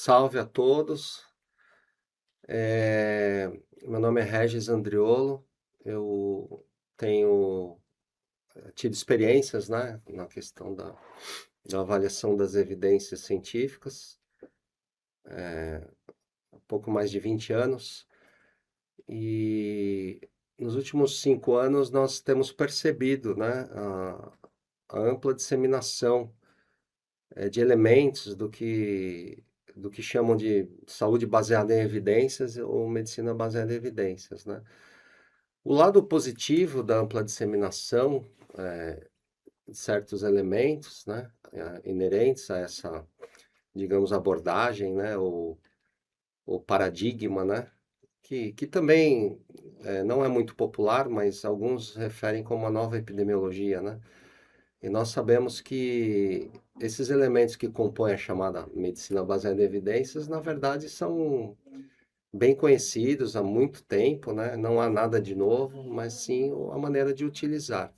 Salve a todos. Meu nome é Regis Andriolo. Eu tenho tido experiências, né, na questão da avaliação das evidências científicas, há pouco mais de 20 anos. E nos últimos 5 anos nós temos percebido, né, a ampla disseminação de elementos do que chamam de saúde baseada em evidências ou medicina baseada em evidências, né? O lado positivo da ampla disseminação de certos elementos, né, inerentes a essa, digamos, abordagem, né, ou paradigma, né, que também não é muito popular, mas alguns referem como a nova epidemiologia, né? E nós sabemos que esses elementos que compõem a chamada medicina baseada em evidências, na verdade, são bem conhecidos há muito tempo, né? Não há nada de novo, mas sim a maneira de utilizar.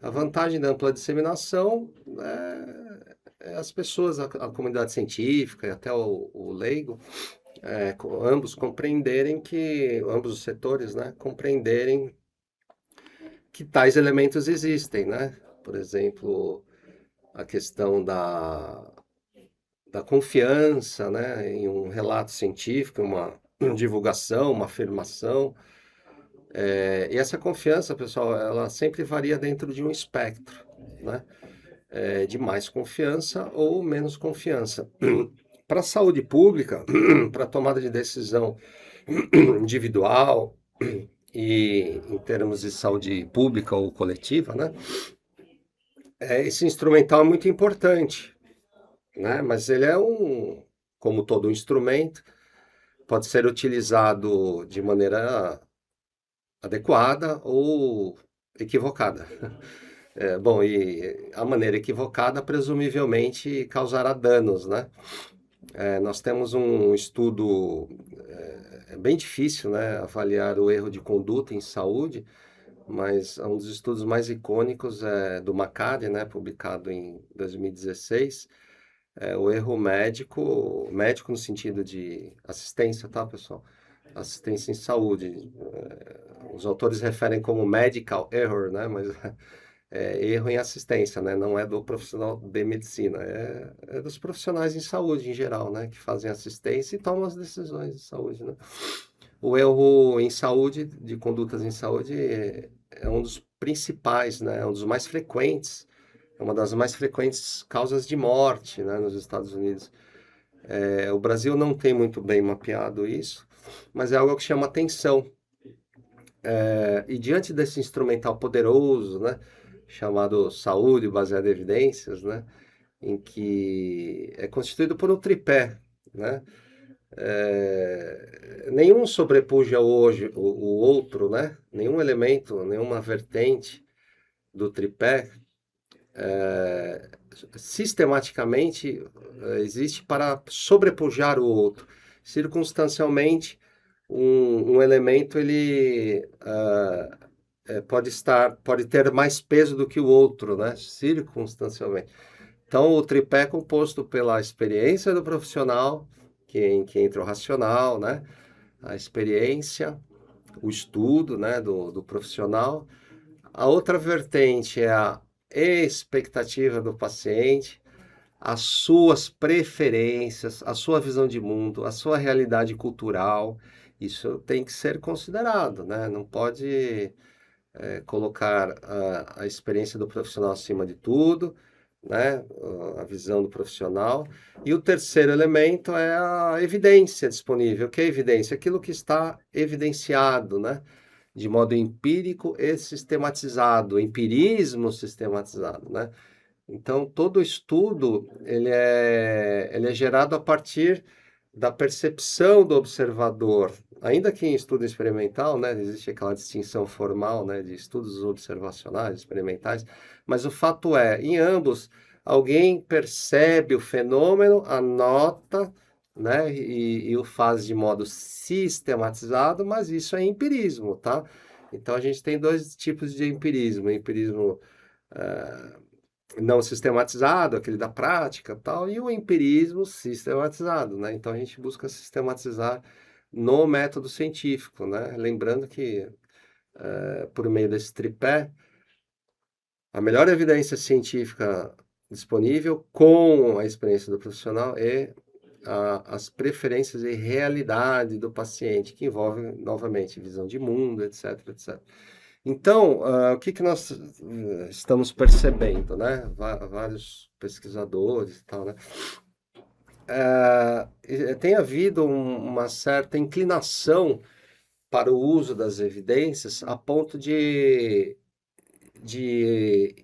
A vantagem da ampla disseminação é as pessoas, a comunidade científica e até o leigo, ambos compreenderem ambos os setores, né? Compreenderem que tais elementos existem, né? Por exemplo, a questão da confiança, né, em um relato científico, uma divulgação, uma afirmação. E essa confiança, pessoal, ela sempre varia dentro de um espectro, né, de mais confiança ou menos confiança. Para a saúde pública, para a tomada de decisão individual e em termos de saúde pública ou coletiva, né, esse instrumental é muito importante, né? Mas ele como todo instrumento, pode ser utilizado de maneira adequada ou equivocada. Bom, e a maneira equivocada presumivelmente causará danos, né? Nós temos um estudo, é bem difícil, né, avaliar o erro de conduta em saúde, mas um dos estudos mais icônicos é do Macari, né, publicado em 2016. O erro médico, médico no sentido de assistência, tá, pessoal? Assistência em saúde. Os autores referem como medical error, né? Mas é erro em assistência, né? Não é do profissional de medicina, é dos profissionais em saúde em geral, né? Que fazem assistência e tomam as decisões de saúde, né? O erro em saúde, de condutas em saúde, é um dos principais, né? É um dos mais frequentes, é uma das mais frequentes causas de morte, né, nos Estados Unidos. O Brasil não tem muito bem mapeado isso, mas é algo que chama atenção. E diante desse instrumental poderoso, né, chamado saúde baseada em evidências, né, em que é constituído por um tripé, né, nenhum sobrepuja hoje o outro, né, nenhum elemento, nenhuma vertente do tripé sistematicamente existe para sobrepujar o outro. Circunstancialmente, um elemento ele pode ter mais peso do que o outro, né? Circunstancialmente. Então, o tripé é composto pela experiência do profissional, em que entra o racional, né? A experiência, o estudo, né, do profissional. A outra vertente é a expectativa do paciente, as suas preferências, a sua visão de mundo, a sua realidade cultural. Isso tem que ser considerado, né? Não pode colocar a experiência do profissional acima de tudo, né? A visão do profissional. E o terceiro elemento é a evidência disponível. O que é evidência? Aquilo que está evidenciado, né? De modo empírico e sistematizado, empirismo sistematizado, né? Então, todo estudo ele é gerado a partir da percepção do observador. Ainda que em estudo experimental, né, existe aquela distinção formal, né, de estudos observacionais, experimentais, mas o fato é, em ambos, alguém percebe o fenômeno, anota, né, e o faz de modo sistematizado, mas isso é empirismo, tá? Então, a gente tem dois tipos de empirismo, empirismo não sistematizado, aquele da prática, tal, e o empirismo sistematizado, né? Então a gente busca sistematizar no método científico, né? Lembrando que por meio desse tripé, a melhor evidência científica disponível com a experiência do profissional e as preferências e realidade do paciente, que envolve, novamente, visão de mundo, etc, etc. Então, o que que nós estamos percebendo, né? Vários pesquisadores e tal, né? Tem havido uma certa inclinação para o uso das evidências a ponto de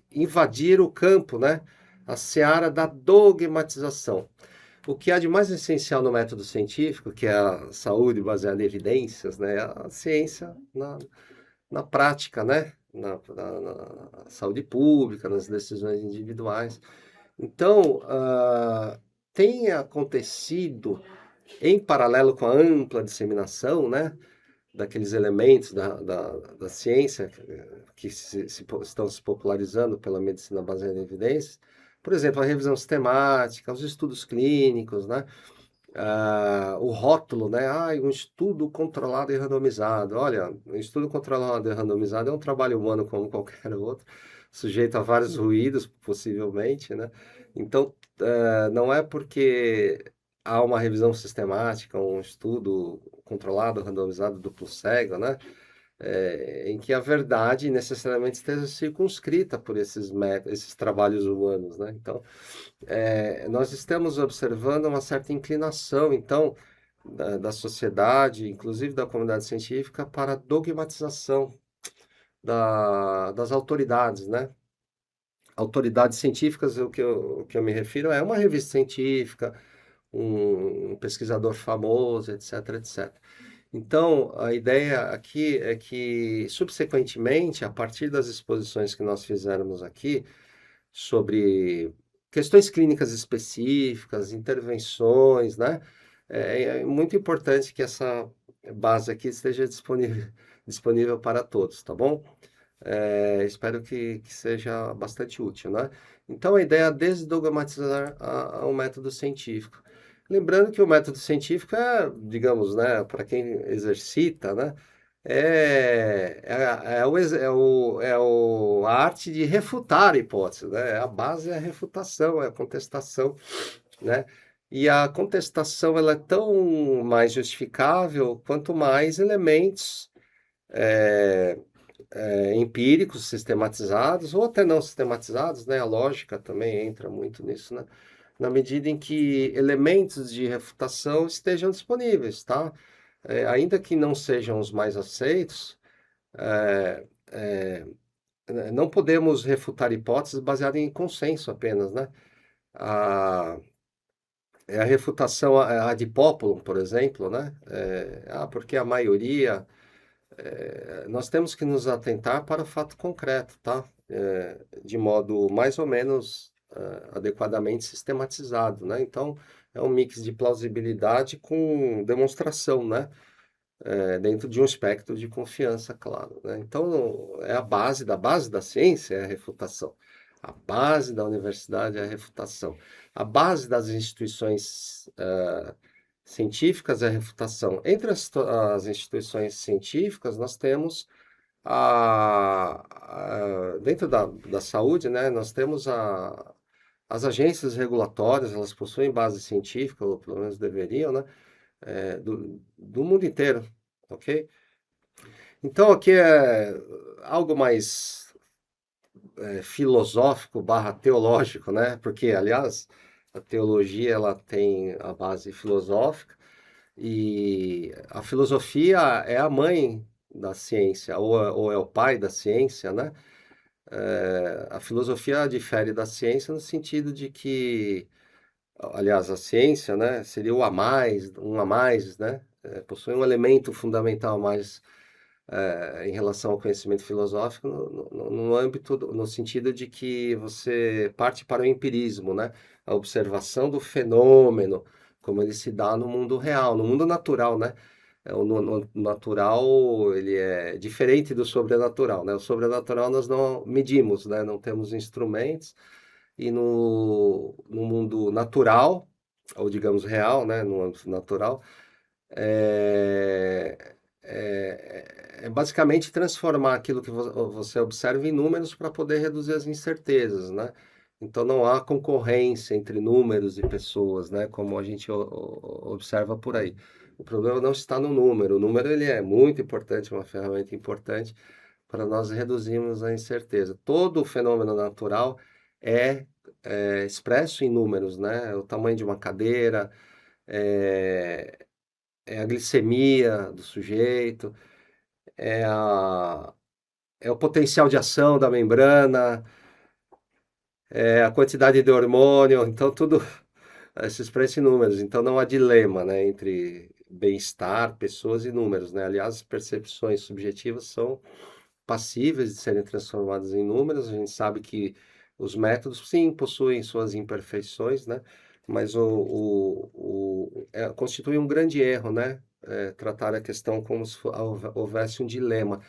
invadir o campo, né? A seara da dogmatização. O que há de mais essencial no método científico, que é a saúde baseada em evidências, né? É a ciência na prática, né? Na saúde pública, nas decisões individuais. Então, tem acontecido, em paralelo com a ampla disseminação, né? Daqueles elementos da ciência que estão se popularizando pela medicina baseada em evidências. Por exemplo, a revisão sistemática, os estudos clínicos, né? O rótulo, né? Um estudo controlado e randomizado. Olha, um estudo controlado e randomizado é um trabalho humano como qualquer outro, sujeito a vários ruídos, possivelmente, né? Então, não é porque há uma revisão sistemática, um estudo controlado, randomizado, duplo cego, né? Em que a verdade necessariamente esteja circunscrita por esses trabalhos humanos, né? Então, nós estamos observando uma certa inclinação, então, da sociedade, inclusive da comunidade científica, para a dogmatização das autoridades, né? Autoridades científicas, o que eu me refiro é uma revista científica, um pesquisador famoso, etc, etc. Então, a ideia aqui é que, subsequentemente, a partir das exposições que nós fizermos aqui, sobre questões clínicas específicas, intervenções, né? É muito importante que essa base aqui esteja disponível para todos, tá bom? Espero que seja bastante útil, né? Então, a ideia é desdogmatizar o método científico. Lembrando que o método científico é, digamos, né, para quem exercita, né, a arte de refutar a hipótese, né? A base é a refutação, é a contestação, né? E a contestação ela é tão mais justificável quanto mais elementos empíricos sistematizados ou até não sistematizados, né? A lógica também entra muito nisso, né? Na medida em que elementos de refutação estejam disponíveis, tá? Ainda que não sejam os mais aceitos, é, é, não podemos refutar hipóteses baseadas em consenso apenas, né? A, a refutação ad populum, por exemplo, né? Porque a maioria. Nós temos que nos atentar para o fato concreto, tá? De modo mais ou menos adequadamente sistematizado, né? Então, é um mix de plausibilidade com demonstração, né? Dentro de um espectro de confiança, claro, né? Então, é a base da ciência é a refutação. A base da universidade é a refutação. A base das instituições científicas é a refutação. Entre as instituições científicas, nós temos dentro da saúde, né, nós temos as agências regulatórias, elas possuem base científica, ou pelo menos deveriam, né? Do mundo inteiro, ok? Então aqui é algo mais filosófico barra teológico, né? Porque, aliás, a teologia ela tem a base filosófica e a filosofia é a mãe da ciência, ou é o pai da ciência, né? A filosofia difere da ciência no sentido de que, aliás, a ciência, né, seria o a mais, um a mais, né? Possui um elemento fundamental a mais em relação ao conhecimento filosófico no âmbito, no sentido de que você parte para o empirismo, né? A observação do fenômeno, como ele se dá no mundo real, no mundo natural, né? No natural, ele é diferente do sobrenatural, né? O sobrenatural nós não medimos, né? Não temos instrumentos, e no mundo natural, ou digamos real, né, no âmbito natural, é basicamente transformar aquilo que você observa em números para poder reduzir as incertezas, né? Então não há concorrência entre números e pessoas, né? Como a gente observa por aí. O problema não está no número. O número ele é muito importante, é uma ferramenta importante para nós reduzirmos a incerteza. Todo fenômeno natural é, expresso em números, né? O tamanho de uma cadeira, é, é a glicemia do sujeito, é, a, é o potencial de ação da membrana, é a quantidade de hormônio, então tudo se expressa em números. Então não há dilema, né, entre bem-estar, pessoas e números, né? Aliás, as percepções subjetivas são passíveis de serem transformadas em números. A gente sabe que os métodos, sim, possuem suas imperfeições, né? Mas constitui um grande erro, né? Tratar a questão como se houvesse um dilema.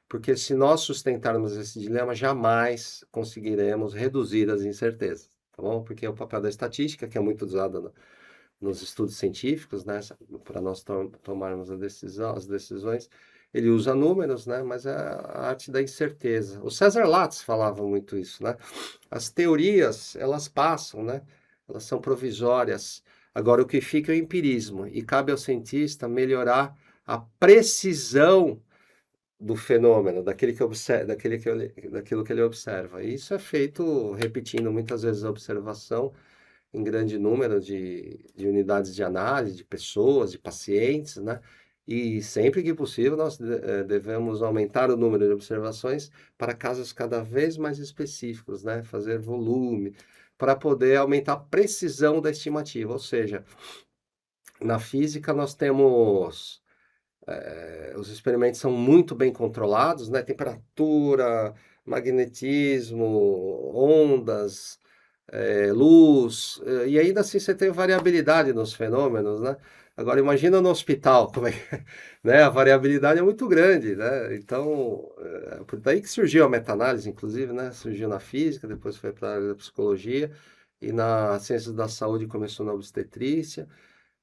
Porque se nós sustentarmos esse dilema, jamais conseguiremos reduzir as incertezas, tá bom? Porque é o papel da estatística, que é muito usada nos estudos científicos, né, para nós tomarmos as decisões, ele usa números, né, mas é a arte da incerteza. O César Lattes falava muito isso, né? As teorias, elas passam, né? Elas são provisórias. Agora, o que fica é o empirismo, e cabe ao cientista melhorar a precisão do fenômeno, daquilo que ele observa. E isso é feito repetindo muitas vezes a observação em grande número de unidades de análise, de pessoas, de pacientes, né? E sempre que possível, nós devemos aumentar o número de observações para casos cada vez mais específicos, né? Fazer volume, para poder aumentar a precisão da estimativa. Ou seja, na física nós temos os experimentos são muito bem controlados, né? Temperatura, magnetismo, ondas, luz, e ainda assim você tem variabilidade nos fenômenos, né? Agora imagina no hospital, como é que, né? A variabilidade é muito grande, né? Então, por daí que surgiu a meta-análise, inclusive, né? Surgiu na física, depois foi para a área da psicologia, e na ciências da saúde começou na obstetrícia.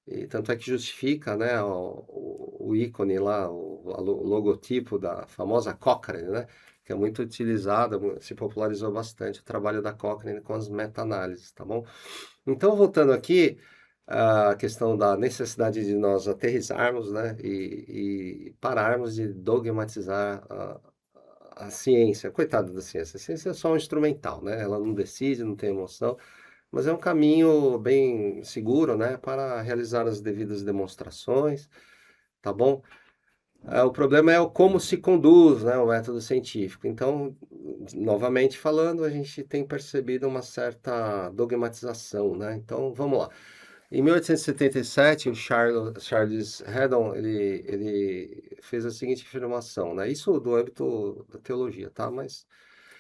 E tanto é que justifica, né, o ícone lá, o logotipo da famosa Cochrane, né, que é muito utilizada, se popularizou bastante o trabalho da Cochrane com as meta-análises, tá bom? Então, voltando aqui, a questão da necessidade de nós aterrissarmos, né, e pararmos de dogmatizar a ciência. Coitada da ciência, a ciência é só um instrumental, né, ela não decide, não tem emoção, mas é um caminho bem seguro, né, para realizar as devidas demonstrações, tá bom? O problema é o como se conduz, né, o método científico. Então, novamente falando, a gente tem percebido uma certa dogmatização, né? Então, vamos lá. Em 1877, o Charles Haddon, ele fez a seguinte afirmação, né? Isso do âmbito da teologia, tá? Mas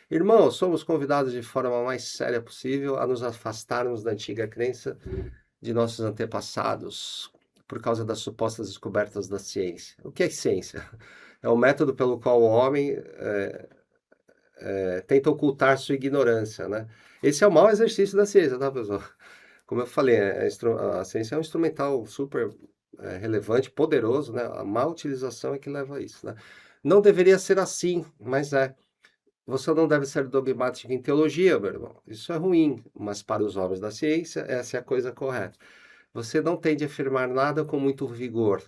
irmãos, somos convidados de forma mais séria possível a nos afastarmos da antiga crença de nossos antepassados por causa das supostas descobertas da ciência. O que é ciência? É o método pelo qual o homem tenta ocultar sua ignorância, né? Esse é o mau exercício da ciência, tá, pessoal? Como eu falei, a ciência é um instrumental super relevante, poderoso, né? A má utilização é que leva a isso, né? Não deveria ser assim, mas é. Você não deve ser dogmático em teologia, meu irmão. Isso é ruim, mas para os homens da ciência, essa é a coisa correta. Você não tem de afirmar nada com muito vigor,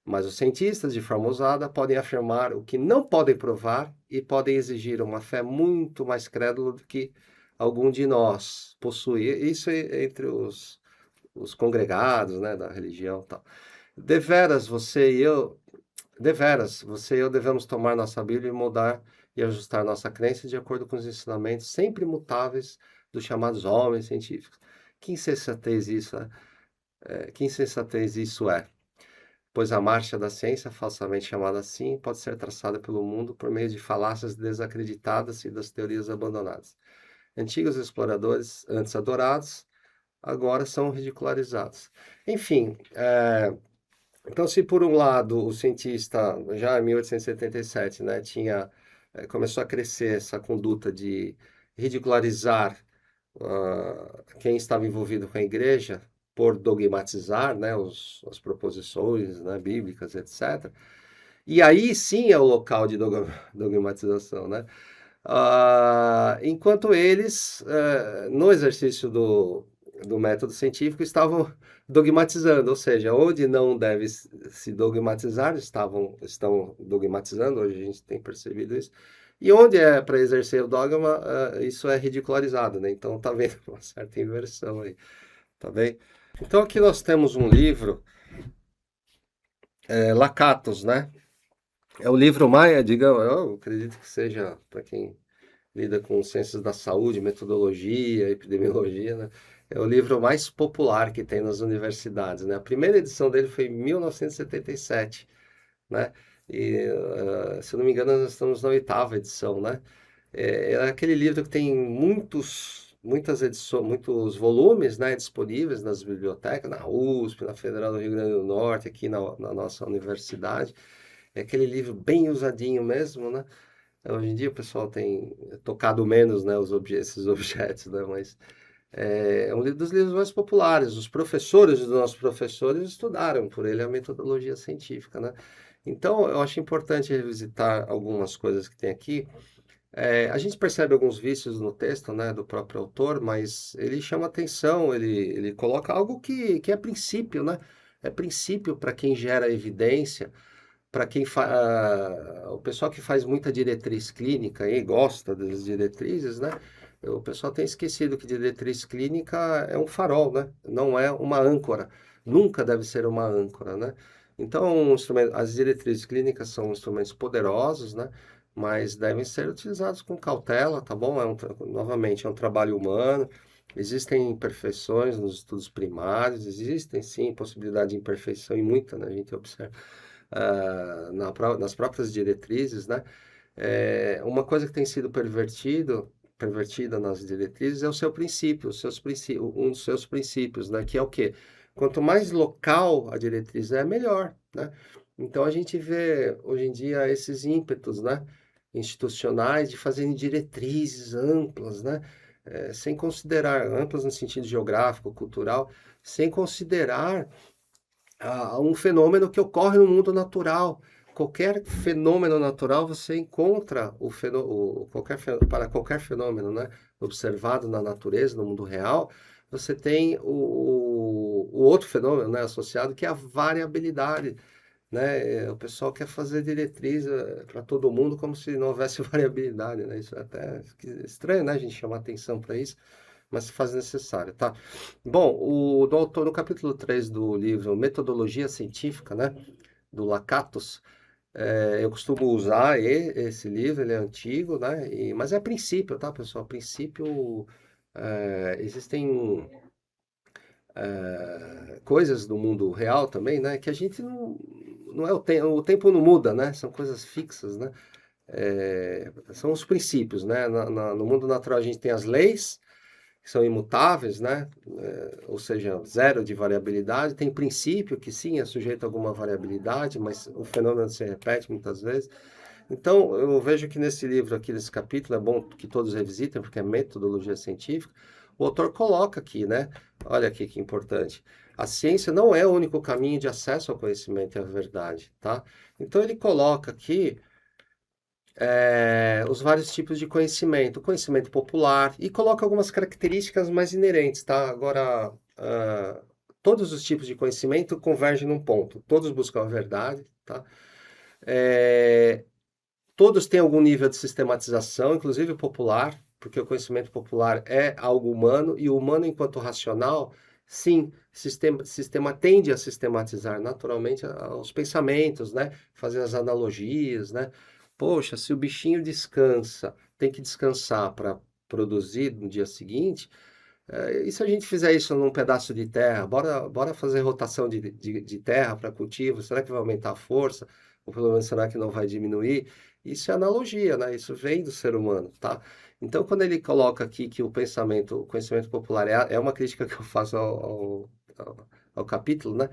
mas os cientistas, de forma ousada, podem afirmar o que não podem provar e podem exigir uma fé muito mais crédula do que algum de nós possui. Isso entre os congregados, né, da religião e tal. Deveras, você e eu devemos tomar nossa Bíblia e mudar e ajustar nossa crença de acordo com os ensinamentos sempre imutáveis dos chamados homens científicos. Que insensatez isso é? Que insensatez isso é? Pois a marcha da ciência, falsamente chamada assim, pode ser traçada pelo mundo por meio de falácias desacreditadas e das teorias abandonadas. Antigos exploradores, antes adorados, agora são ridicularizados. Enfim, então, se por um lado o cientista, já em 1877, né, começou a crescer essa conduta de ridicularizar quem estava envolvido com a igreja por dogmatizar, né, as proposições, né, bíblicas, etc. E aí sim é o local de dogmatização, né? Enquanto eles, no exercício do método científico, estavam dogmatizando, ou seja, onde não deve se dogmatizar, estão dogmatizando, hoje a gente tem percebido isso, e onde é para exercer o dogma, isso é ridicularizado, né? Então tá vendo uma certa inversão aí, tá bem? Então aqui nós temos um livro, Lakatos, né? É o livro mais, digamos, eu acredito que seja para quem lida com ciências da saúde, metodologia, epidemiologia, né? É o livro mais popular que tem nas universidades, né? A primeira edição dele foi em 1977, né? E, se eu não me engano, nós estamos na oitava edição, né? É aquele livro que tem muitas edições, muitos volumes, né, disponíveis nas bibliotecas, na USP, na Federal do Rio Grande do Norte, aqui na nossa universidade. É aquele livro bem usadinho mesmo, né? Hoje em dia o pessoal tem tocado menos, né, esses objetos, né? Mas é um dos livros mais populares. Os professores dos nossos professores estudaram por ele a metodologia científica, né? Então, eu acho importante revisitar algumas coisas que tem aqui. A gente percebe alguns vícios no texto, né, do próprio autor, mas ele chama atenção, ele coloca algo que é princípio, né? É princípio para quem gera evidência, para quem o pessoal que faz muita diretriz clínica e gosta das diretrizes, né? O pessoal tem esquecido que diretriz clínica é um farol, né? Não é uma âncora. Nunca deve ser uma âncora, né? Então, as diretrizes clínicas são instrumentos poderosos, né? Mas devem ser utilizados com cautela, tá bom? Novamente, é um trabalho humano. Existem imperfeições nos estudos primários, existem sim possibilidade de imperfeição e muita, né? A gente observa nas próprias diretrizes, né? Uma coisa que tem sido pervertida nas diretrizes é o seu princípio, um dos seus princípios, né? Que é o quê? Quanto mais local a diretriz é, melhor, né? Então a gente vê hoje em dia esses ímpetos, né? Institucionais de fazerem diretrizes amplas, né? Sem considerar, amplas no sentido geográfico, cultural, sem considerar a um fenômeno que ocorre no mundo natural. Qualquer fenômeno natural você encontra para qualquer fenômeno, né, observado na natureza, no mundo real, você tem o outro fenômeno, né, associado, que é a variabilidade, né? O pessoal quer fazer diretriz para todo mundo como se não houvesse variabilidade, né? Isso é até estranho, né, a gente chamar atenção para isso, mas se faz necessário, tá? Bom, do autor, no capítulo 3 do livro Metodologia Científica, né, do Lakatos, eu costumo usar esse livro, ele é antigo, né, mas é princípio, tá, pessoal? Princípio, existem coisas do mundo real também, né, que a gente não é o tempo não muda, né, são coisas fixas, né, são os princípios, né, no mundo natural a gente tem as leis, que são imutáveis, né? Ou seja, zero de variabilidade. Tem princípio que sim é sujeito a alguma variabilidade, mas o fenômeno se repete muitas vezes. Então, eu vejo que nesse livro aqui, nesse capítulo, é bom que todos revisitem, porque é metodologia científica. O autor coloca aqui, né? Olha aqui que importante. A ciência não é o único caminho de acesso ao conhecimento e à verdade, tá? Então, ele coloca aqui os vários tipos de conhecimento, conhecimento popular, e coloca algumas características mais inerentes, tá? Agora, todos os tipos de conhecimento convergem num ponto, todos buscam a verdade, tá? É, todos têm algum nível de sistematização, inclusive o popular, porque o conhecimento popular é algo humano, e o humano, enquanto racional, sim, sistema tende a sistematizar naturalmente os pensamentos, né? Fazer as analogias, né? Poxa, se o bichinho descansa, tem que descansar para produzir no dia seguinte, e se a gente fizer isso num pedaço de terra, bora fazer rotação de terra para cultivo, será que vai aumentar a força? Ou pelo menos será que não vai diminuir? Isso é analogia, né? Isso vem do ser humano, tá? Então, quando ele coloca aqui que o conhecimento popular é uma crítica que eu faço ao capítulo, né?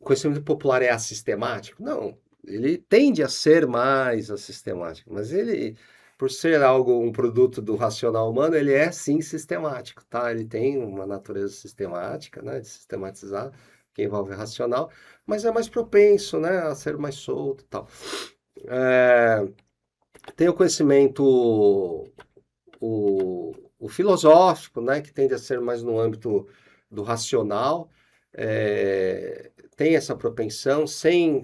O conhecimento popular é assistemático? Não, ele tende a ser mais assistemático, mas ele por ser algo, um produto do racional humano, ele é sim sistemático, tá? Ele tem uma natureza sistemática, né, de sistematizar, que envolve racional, mas é mais propenso, né, a ser mais solto e tal. É, tem o conhecimento, o filosófico, né, que tende a ser mais no âmbito do racional, tem essa propensão, sem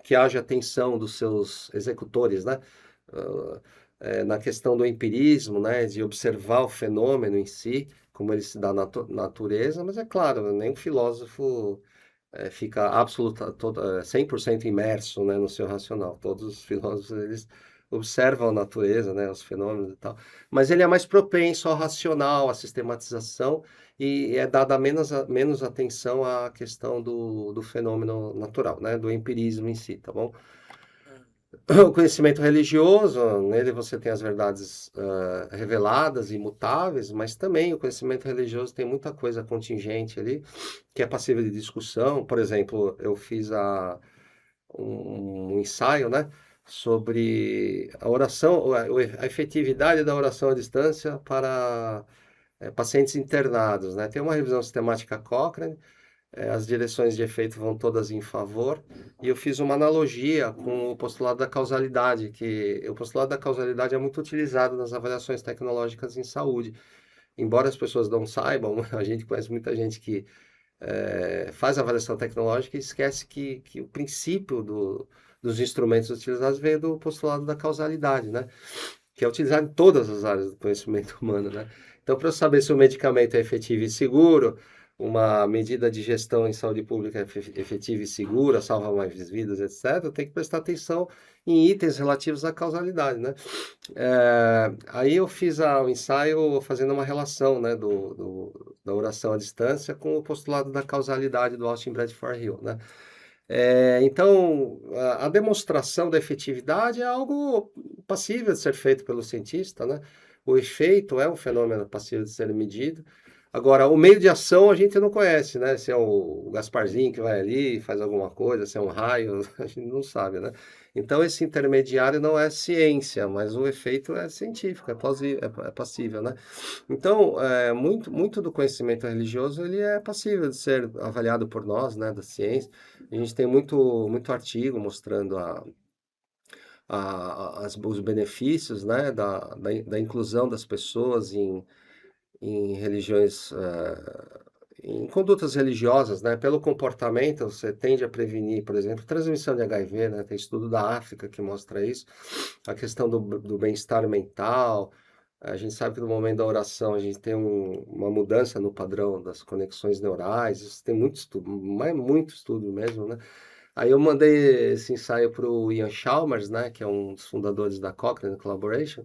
que haja atenção dos seus executores, né? Ah, na questão do empirismo, né? De observar o fenômeno em si, como ele se dá na natureza, mas é claro, nenhum filósofo fica 100% imerso, né, no seu racional. Todos os filósofos, eles observam a natureza, né, os fenômenos e tal, mas ele é mais propenso ao racional, à sistematização, e é dada menos atenção à questão do fenômeno natural, né, do empirismo em si, tá bom? O conhecimento religioso, nele você tem as verdades reveladas e imutáveis, mas também o conhecimento religioso tem muita coisa contingente ali, que é passível de discussão. Por exemplo, eu fiz um ensaio, né, sobre a oração, a efetividade da oração à distância para pacientes internados, né? Tem uma revisão sistemática Cochrane, as direções de efeito vão todas em favor, e eu fiz uma analogia com o postulado da causalidade, que o postulado da causalidade é muito utilizado nas avaliações tecnológicas em saúde. Embora as pessoas não saibam, a gente conhece muita gente que faz avaliação tecnológica e esquece que o princípio dos instrumentos utilizados veio do postulado da causalidade, né? Que é utilizado em todas as áreas do conhecimento humano, né? Então, para eu saber se o medicamento é efetivo e seguro, uma medida de gestão em saúde pública é efetiva e segura, salva mais vidas, etc., eu tenho que prestar atenção em itens relativos à causalidade, né? Aí eu fiz o ensaio fazendo uma relação, né, da oração à distância com o postulado da causalidade do Austin Bradford Hill, né? Então, a demonstração da efetividade é algo passível de ser feito pelo cientista, né? O efeito é um fenômeno passível de ser medido. Agora, o meio de ação a gente não conhece, né? Se é o Gasparzinho que vai ali e faz alguma coisa, se é um raio, a gente não sabe, né? Então, esse intermediário não é ciência, mas o efeito é científico, é plausível, é passível, né? Então, muito do conhecimento religioso ele é passível de ser avaliado por nós, né, da ciência. A gente tem muito artigo mostrando os benefícios, né, da inclusão das pessoas em religiões, em condutas religiosas, né? Pelo comportamento, você tende a prevenir, por exemplo, transmissão de HIV, né? Tem estudo da África que mostra isso. A questão do bem-estar mental. A gente sabe que no momento da oração a gente tem uma mudança no padrão das conexões neurais. Isso tem muito estudo, mas muito estudo mesmo, né? Aí eu mandei esse ensaio para o Ian Chalmers, né? Que é um dos fundadores da Cochrane Collaboration.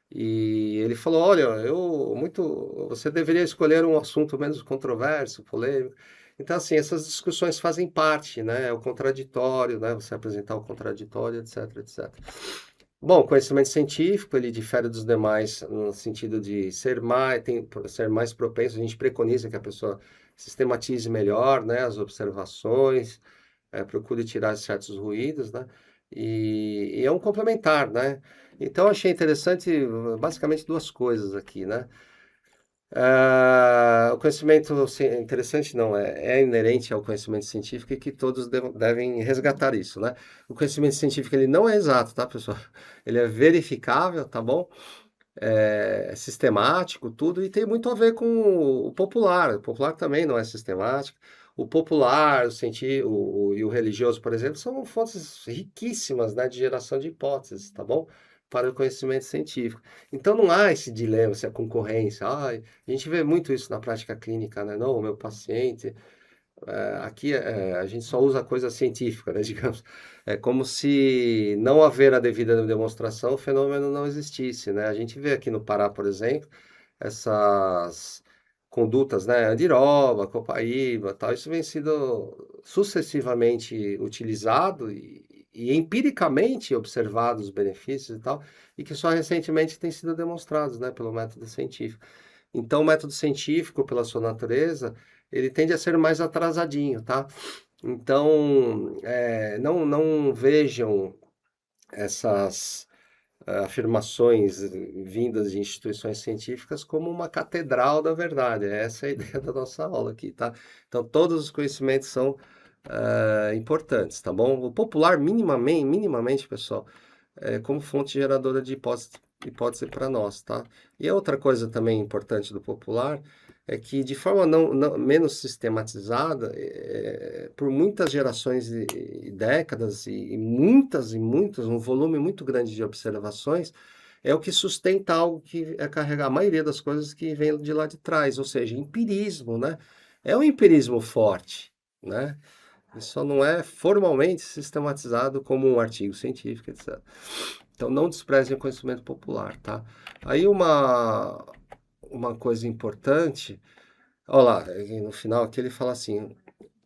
E ele falou: Olha, você deveria escolher um assunto menos controverso, polêmico. Então, assim, essas discussões fazem parte, né? É o contraditório, né? Você apresentar o contraditório, etc, etc. Bom, o conhecimento científico, ele difere dos demais no sentido de ser mais propenso. A gente preconiza que a pessoa sistematize melhor, né? As observações, procure tirar certos ruídos, né? E é um complementar, né? Então, achei interessante, basicamente, duas coisas aqui, né? O conhecimento interessante não, é inerente ao conhecimento científico e que todos devem resgatar isso, né? O conhecimento científico, ele não é exato, tá, pessoal? Ele é verificável, tá bom? É sistemático, tudo, e tem muito a ver com o popular. O popular também não é sistemático. O popular, e o religioso, por exemplo, são fontes riquíssimas, né, de geração de hipóteses, tá bom? Para o conhecimento científico. Então não há esse dilema, essa concorrência. Ai, a gente vê muito isso na prática clínica, né? Não, o meu paciente aqui a gente só usa coisa científica, né, digamos. É como se não haver a devida demonstração, o fenômeno não existisse, né? A gente vê aqui no Pará, por exemplo, essas condutas, né, andiroba, copaíba, tal, isso vem sido sucessivamente utilizado e empiricamente observado os benefícios e tal, e que só recentemente têm sido demonstrados, né, pelo método científico. Então, o método científico, pela sua natureza, ele tende a ser mais atrasadinho, tá? Então, não vejam essas afirmações vindas de instituições científicas como uma catedral da verdade. Essa é a ideia da nossa aula aqui, tá? Então, todos os conhecimentos são importantes, tá bom? O popular, minimamente, pessoal, é como fonte geradora de hipótese para nós, tá? E a outra coisa também importante do popular é que, de forma menos sistematizada, por muitas gerações e décadas, e muitas, um volume muito grande de observações, é o que sustenta algo que é carregar a maioria das coisas que vem de lá de trás, ou seja, empirismo, né? É um empirismo forte, né? Isso só não é formalmente sistematizado como um artigo científico, etc. Então, não desprezem o conhecimento popular, tá? Aí uma coisa importante, olha lá, no final aqui ele fala assim,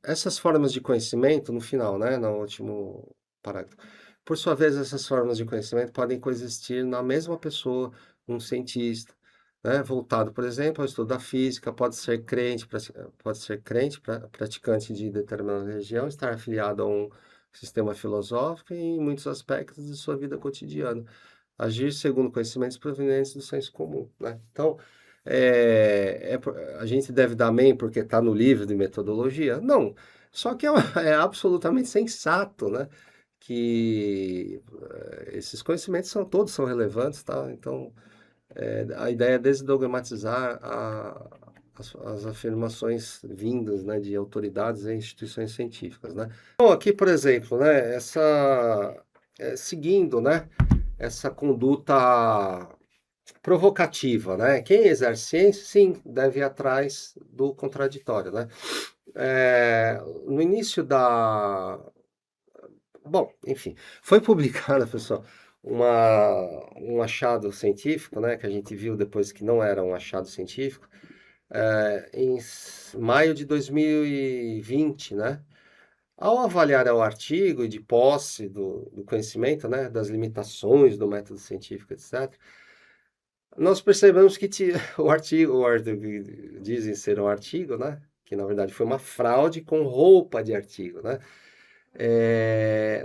essas formas de conhecimento, no final, né, no último parágrafo, por sua vez, essas formas de conhecimento podem coexistir na mesma pessoa, um cientista, né, voltado, por exemplo, ao estudo da física, pode ser crente, praticante de determinada religião, estar afiliado a um sistema filosófico e em muitos aspectos de sua vida cotidiana agir segundo conhecimentos provenientes do senso comum, né? Então, a gente deve dar amém porque está no livro de metodologia? Não, só que é absolutamente sensato, né? Que esses conhecimentos todos são relevantes, tá? Então, a ideia é desdogmatizar as afirmações vindas, né, de autoridades e instituições científicas, né? Então, aqui, por exemplo, né, seguindo, né, essa conduta provocativa, né? Quem exerce ciência, sim, deve ir atrás do contraditório, né? No início Bom, enfim, foi publicada, pessoal, um achado científico, né? Que a gente viu depois que não era um achado científico, em maio de 2020, né? Ao avaliar o artigo e de posse do conhecimento, né, das limitações do método científico, etc., nós percebemos que o artigo que dizem ser um artigo, né, que na verdade foi uma fraude com roupa de artigo, né,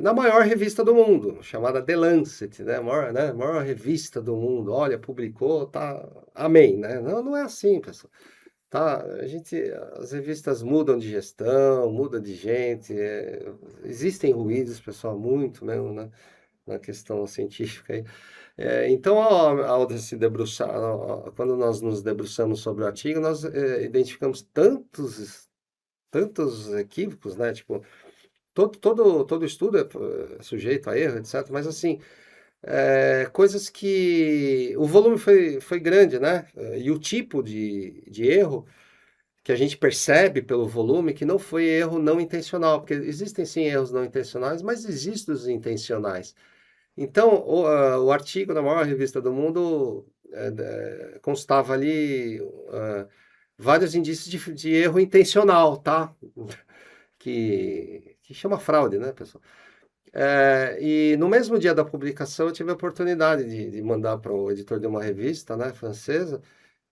na maior revista do mundo, chamada The Lancet, maior revista do mundo. Olha, publicou, tá, amém, né? Não, não é assim, pessoal. Tá, as revistas mudam de gestão, muda de gente, existem ruídos, pessoal, muito mesmo, né, na questão científica aí. Então, ao se debruçar, quando nós nos debruçamos sobre o artigo, nós identificamos tantos equívocos, né? Tipo, todo estudo é sujeito a erro, etc. Mas, assim, coisas que o volume foi grande, né? E o tipo de erro que a gente percebe pelo volume que não foi erro não intencional, porque existem sim erros não intencionais, mas existem os intencionais. Então, o artigo na maior revista do mundo constava ali vários indícios de erro intencional, tá? Que chama fraude, né, pessoal? E no mesmo dia da publicação eu tive a oportunidade de mandar para o editor de uma revista, né, francesa,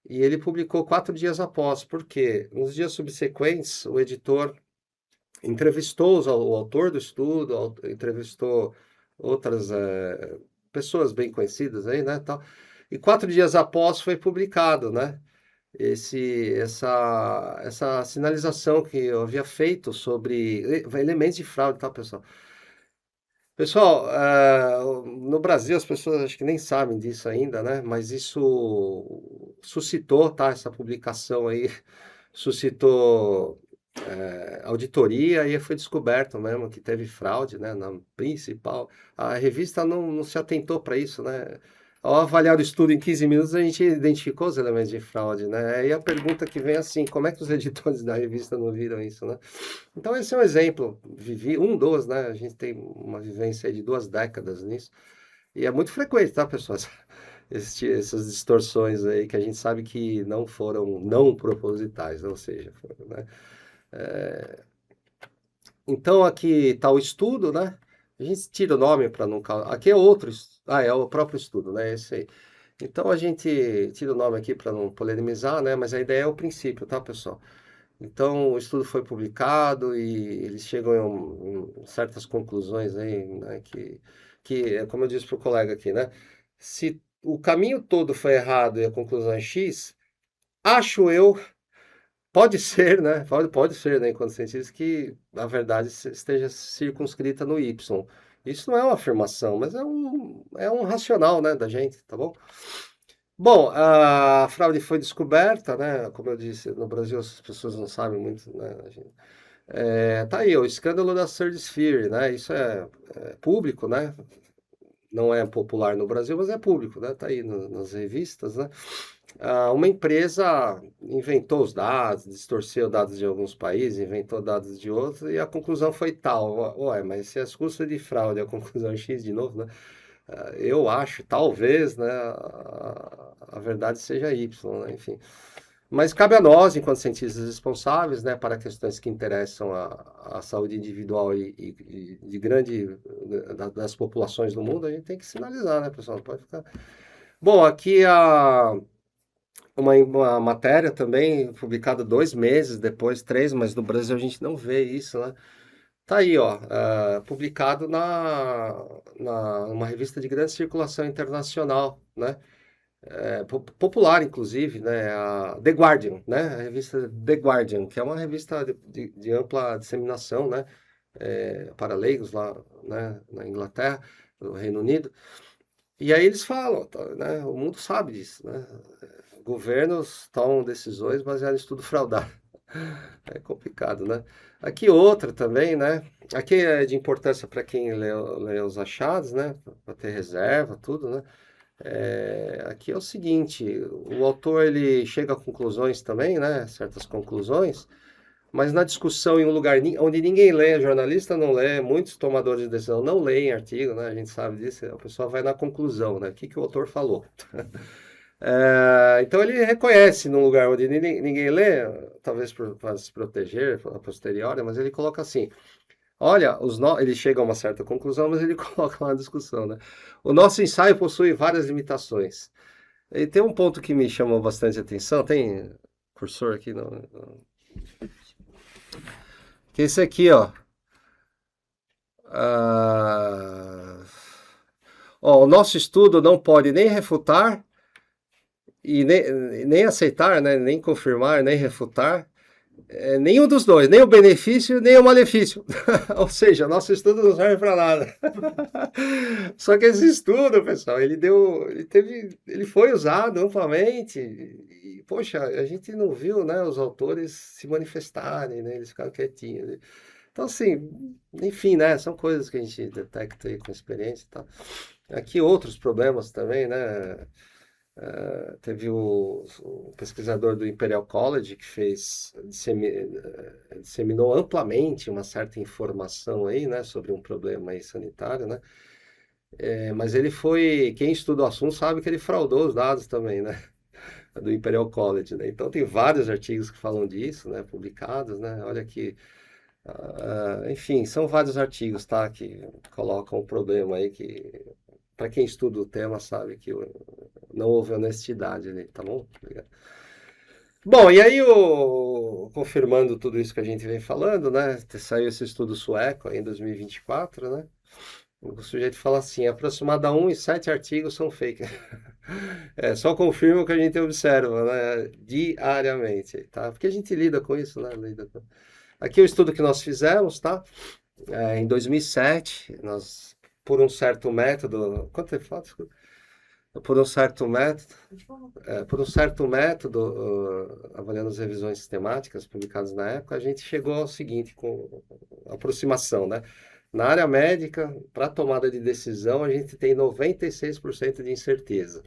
e ele publicou 4 dias após, porque nos dias subsequentes o editor entrevistou o autor do estudo, entrevistou outras pessoas bem conhecidas aí, né, tal. E 4 dias após foi publicado, né, essa sinalização que eu havia feito sobre elementos de fraude, tá, pessoal? Pessoal, no Brasil as pessoas acho que nem sabem disso ainda, né? Mas isso suscitou, tá? Essa publicação aí suscitou auditoria e foi descoberto mesmo que teve fraude, né? Na principal. A revista não se atentou para isso, né? Ao avaliar o estudo em 15 minutos, a gente identificou os elementos de fraude, né? E a pergunta que vem é assim, como é que os editores da revista não viram isso, né? Então, esse é um exemplo, dos, né? A gente tem uma vivência aí de 2 décadas nisso, e é muito frequente, tá, pessoal? Essas distorções aí que a gente sabe que não foram não propositais, ou seja, né? Então, aqui está o estudo, né? A gente tira o nome para não... Aqui é outro... é o próprio estudo, né? Esse aí. Então, a gente tira o nome aqui para não polemizar, né? Mas a ideia é o princípio, tá, pessoal? Então, o estudo foi publicado e eles chegam em certas conclusões aí, né, como eu disse para o colega aqui, né, Se o caminho todo foi errado e a conclusão é X, acho eu, pode ser, né? Pode ser, né, enquanto cientista, que a verdade esteja circunscrita no Y. Isso não é uma afirmação, mas é um racional, né, da gente, tá bom? Bom, a fraude foi descoberta, né? Como eu disse, no Brasil as pessoas não sabem muito, né? Tá aí, o escândalo da Third Sphere, né? Isso é público, né? Não é popular no Brasil, mas é público, né? Tá aí nas revistas, né? Uma empresa inventou os dados, distorceu dados de alguns países, inventou dados de outros, e a conclusão foi tal. Ué, mas se as custas de fraude, a conclusão é X de novo, né? Eu acho, talvez, né, a verdade seja Y, né? Enfim. Mas cabe a nós, enquanto cientistas responsáveis, né, para questões que interessam a saúde individual e de grande das populações do mundo, a gente tem que sinalizar, né, pessoal? Não pode ficar. Bom, aqui uma matéria também publicada 2 meses depois, 3, mas no Brasil a gente não vê isso, né? Tá aí, ó, publicado numa revista de grande circulação internacional, né? Popular, inclusive, né? A The Guardian, né? A revista The Guardian, que é uma revista de ampla disseminação, né? Para leigos lá, né? Na Inglaterra, no Reino Unido. E aí eles falam, tá, né? O mundo sabe disso, né? Governos tomam decisões baseadas em estudo fraudado. É complicado, né? Aqui outra também, né? Aqui é de importância para quem lê os achados, né? Para ter reserva, tudo, né? Aqui é o seguinte, o autor ele chega a conclusões também, né? Certas conclusões, mas na discussão em um lugar onde ninguém lê, jornalista não lê, muitos tomadores de decisão não leem artigo, né? A gente sabe disso, a pessoa vai na conclusão, né? O que que o autor falou. Então ele reconhece num lugar onde ninguém lê, talvez para se proteger a posteriori, mas ele coloca assim: olha, ele chega a uma certa conclusão, mas ele coloca uma discussão, né? O nosso ensaio possui várias limitações. E tem um ponto que me chamou bastante atenção, tem cursor aqui, não, que é esse aqui, ó. Ah, ó, o nosso estudo não pode nem refutar e nem aceitar, né? Nem confirmar, nem refutar. Nenhum dos dois, nem o benefício, nem o malefício. Ou seja, nosso estudo não serve para nada. Só que esse estudo, pessoal, ele foi usado amplamente. E, poxa, a gente não viu, né, os autores se manifestarem, né, eles ficaram quietinhos, né? Então, assim, enfim, né, são coisas que a gente detecta aí com experiência e tal. Aqui outros problemas também, né? Teve o pesquisador do Imperial College que disseminou amplamente uma certa informação aí, né, sobre um problema aí sanitário, né? Mas quem estuda o assunto sabe que ele fraudou os dados também, né, do Imperial College, né? Então tem vários artigos que falam disso, né, publicados, né? Olha aqui, enfim, são vários artigos, tá, que colocam o problema aí que para quem estuda o tema sabe que não houve honestidade ali, tá bom? Obrigado. Bom, e aí, confirmando tudo isso que a gente vem falando, né? Saiu esse estudo sueco aí em 2024, né? O sujeito fala assim: aproximado a 1 e 7 artigos são fake. Só confirma o que a gente observa, né? Diariamente, tá? Porque a gente lida com isso, né? Aqui é o estudo que nós fizemos, tá? Em 2007, nós, por um certo método. Quanto tempo fala? Desculpa. Por um certo método, avaliando as revisões sistemáticas publicadas na época, a gente chegou ao seguinte, com aproximação, né? Na área médica, para tomada de decisão, a gente tem 96% de incerteza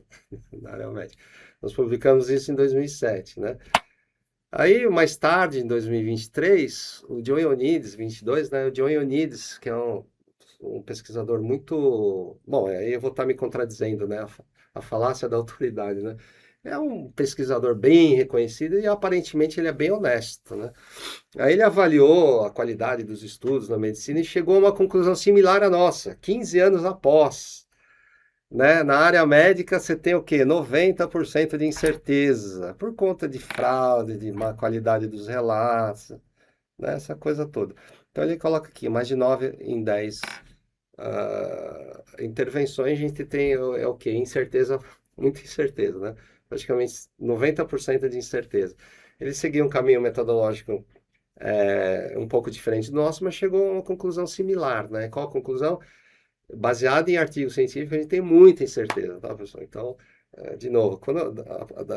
na área médica. Nós publicamos isso em 2007, né? Aí, mais tarde, em 2023, o John Ioannidis, 22, né? O John Ioannidis, que é um pesquisador muito... Bom, aí eu vou estar me contradizendo, né? A falácia da autoridade, né? É um pesquisador bem reconhecido e aparentemente ele é bem honesto, né? Aí ele avaliou a qualidade dos estudos na medicina e chegou a uma conclusão similar à nossa, 15 anos após, né? Na área médica você tem o quê? 90% de incerteza, por conta de fraude, de má qualidade dos relatos, né? Essa coisa toda. Então ele coloca aqui, mais de 9 em 10 Intervenções a gente tem é o quê? Incerteza, muita incerteza, né? Praticamente 90% de incerteza. Ele seguia um caminho metodológico um pouco diferente do nosso, mas chegou a uma conclusão similar, né? Qual a conclusão? Baseado em artigos científicos, a gente tem muita incerteza, tá, pessoal? Então, de novo,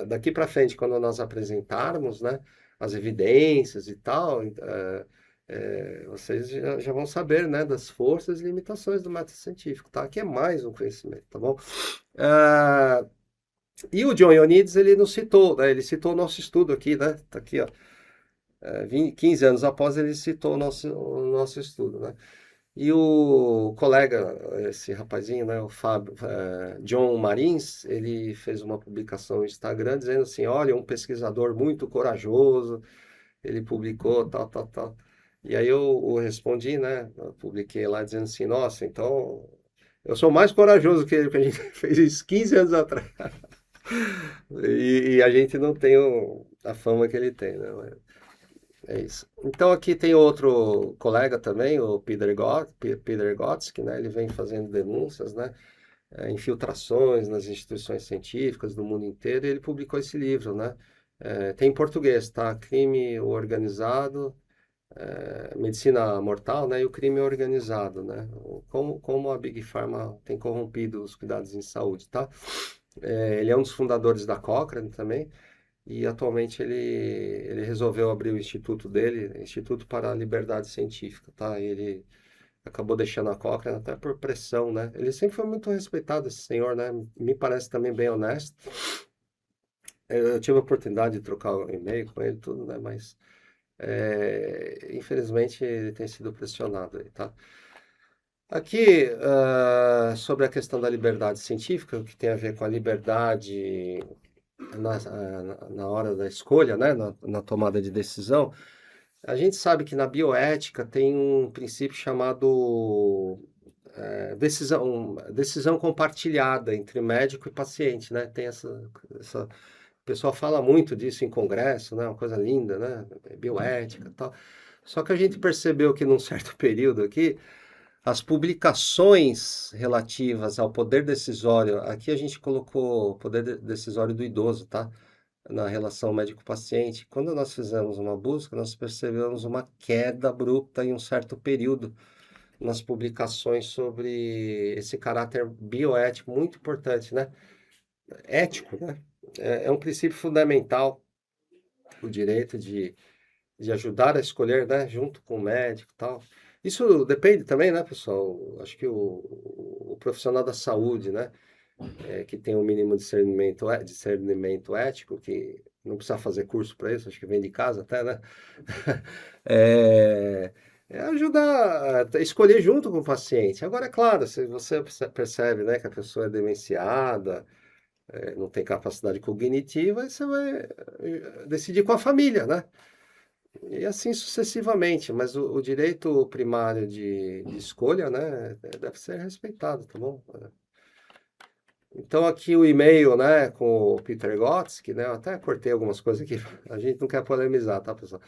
daqui para frente, quando nós apresentarmos, né, as evidências e tal, vocês já vão saber, né, das forças e limitações do método científico, tá? Aqui é mais um conhecimento, tá bom? Ah, e o John Ioannidis, ele nos citou, né? Ele citou o nosso estudo aqui, né? Tá aqui, ó. 15 anos após, ele citou o nosso estudo, né? E o colega, esse rapazinho, né, o Fábio, John Marins, ele fez uma publicação no Instagram dizendo assim, olha, um pesquisador muito corajoso, ele publicou tal, tal, tal. E aí eu respondi, né, eu publiquei lá dizendo assim, nossa, então eu sou mais corajoso que ele, porque a gente fez isso 15 anos atrás. E a gente não tem a fama que ele tem, né? É isso. Então aqui tem outro colega também, o Peter Gotsky, né? Ele vem fazendo denúncias, né? Infiltrações nas instituições científicas do mundo inteiro, e ele publicou esse livro, né? Tem em português, tá? Crime Organizado, Medicina Mortal, né? E o crime organizado, né? Como a Big Pharma tem corrompido os cuidados em saúde, tá? Ele é um dos fundadores da Cochrane também. E atualmente ele resolveu abrir o instituto dele, Instituto para a Liberdade Científica, tá? E ele acabou deixando a Cochrane até por pressão, né? Ele sempre foi muito respeitado, esse senhor, né? Me parece também bem honesto. Eu tive a oportunidade de trocar um e-mail com ele, tudo, né? Mas infelizmente ele tem sido pressionado aí, tá? Aqui, sobre a questão da liberdade científica, o que tem a ver com a liberdade na hora da escolha, né, na tomada de decisão, a gente sabe que na bioética tem um princípio chamado decisão compartilhada entre médico e paciente, né? Tem o pessoal fala muito disso em congresso, né? Uma coisa linda, né? Bioética e tal. Só que a gente percebeu que num certo período aqui, as publicações relativas ao poder decisório, aqui a gente colocou o poder decisório do idoso, tá? Na relação médico-paciente. Quando nós fizemos uma busca, nós percebemos uma queda abrupta em um certo período nas publicações sobre esse caráter bioético muito importante, né? Ético, né? É um princípio fundamental, o direito de ajudar a escolher, né? Junto com o médico e tal. Isso depende também, né, pessoal? Acho que o profissional da saúde, né? Que tem um mínimo discernimento ético, que não precisa fazer curso para isso, acho que vem de casa até, né? É, ajudar a escolher junto com o paciente. Agora, é claro, se você percebe, né, que a pessoa é demenciada, não tem capacidade cognitiva, aí você vai decidir com a família, né? E assim sucessivamente, mas o direito primário de escolha, né, deve ser respeitado, tá bom? Então aqui o e-mail, né, com o Peter Gotsky, né, eu até cortei algumas coisas aqui, a gente não quer polemizar, tá, pessoal?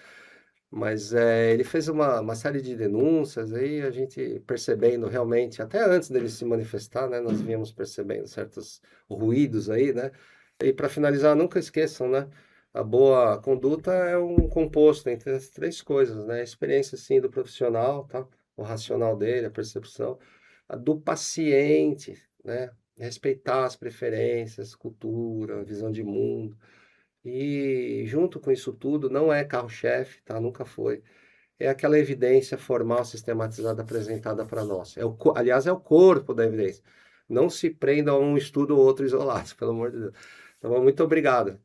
Mas ele fez uma série de denúncias aí, a gente percebendo realmente, até antes dele se manifestar, né, nós vínhamos percebendo certos ruídos aí, né? E para finalizar, nunca esqueçam, né? A boa conduta é um composto entre as três coisas, né? A experiência, sim, do profissional, tá? O racional dele, a percepção, a do paciente, né? Respeitar as preferências, cultura, visão de mundo. E junto com isso tudo, não é carro-chefe, tá? Nunca foi. É aquela evidência formal sistematizada apresentada para nós. Aliás, é o corpo da evidência. Não se prenda a um estudo ou outro isolado, pelo amor de Deus. Então, muito obrigado.